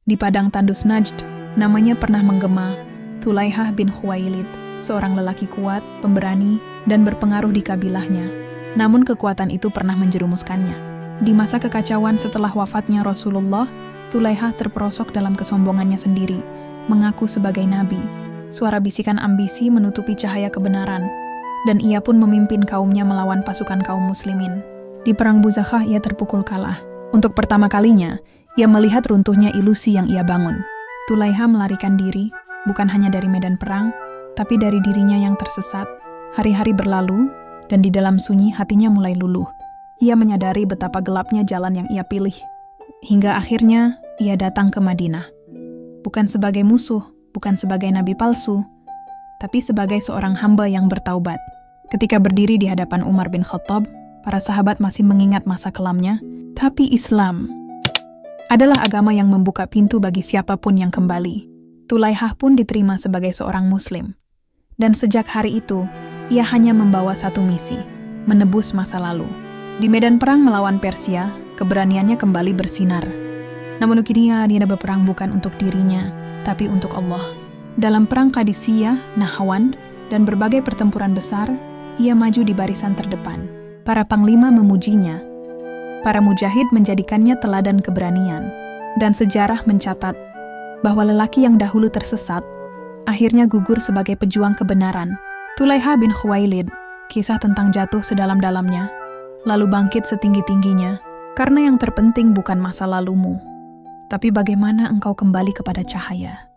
Di padang tandus Najd, namanya pernah menggema Thulaihah bin Khuwailid, seorang lelaki kuat, pemberani, dan berpengaruh di kabilahnya. Namun kekuatan itu pernah menjerumuskannya. Di masa kekacauan setelah wafatnya Rasulullah, Thulaihah terperosok dalam kesombongannya sendiri, mengaku sebagai nabi. Suara bisikan ambisi menutupi cahaya kebenaran, dan ia pun memimpin kaumnya melawan pasukan kaum muslimin. Di perang Buzakhah ia terpukul kalah. Untuk pertama kalinya, ia melihat runtuhnya ilusi yang ia bangun. Thulaihah melarikan diri, bukan hanya dari medan perang, tapi dari dirinya yang tersesat. Hari-hari berlalu, dan di dalam sunyi hatinya mulai luluh. Ia menyadari betapa gelapnya jalan yang ia pilih. Hingga akhirnya, ia datang ke Madinah. Bukan sebagai musuh, bukan sebagai nabi palsu, tapi sebagai seorang hamba yang bertaubat. Ketika berdiri di hadapan Umar bin Khattab, para sahabat masih mengingat masa kelamnya, tapi Islam adalah agama yang membuka pintu bagi siapapun yang kembali. Thulaihah pun diterima sebagai seorang muslim. Dan sejak hari itu, ia hanya membawa satu misi, menebus masa lalu. Di medan perang melawan Persia, keberaniannya kembali bersinar. Namun kini dia berperang bukan untuk dirinya, tapi untuk Allah. Dalam perang Qadisiyah, Nahawand, dan berbagai pertempuran besar, ia maju di barisan terdepan. Para panglima memujinya. Para mujahid menjadikannya teladan keberanian, dan sejarah mencatat bahwa lelaki yang dahulu tersesat akhirnya gugur sebagai pejuang kebenaran. Thulaihah bin Khuwailid, kisah tentang jatuh sedalam-dalamnya, lalu bangkit setinggi-tingginya, karena yang terpenting bukan masa lalumu, tapi bagaimana engkau kembali kepada cahaya.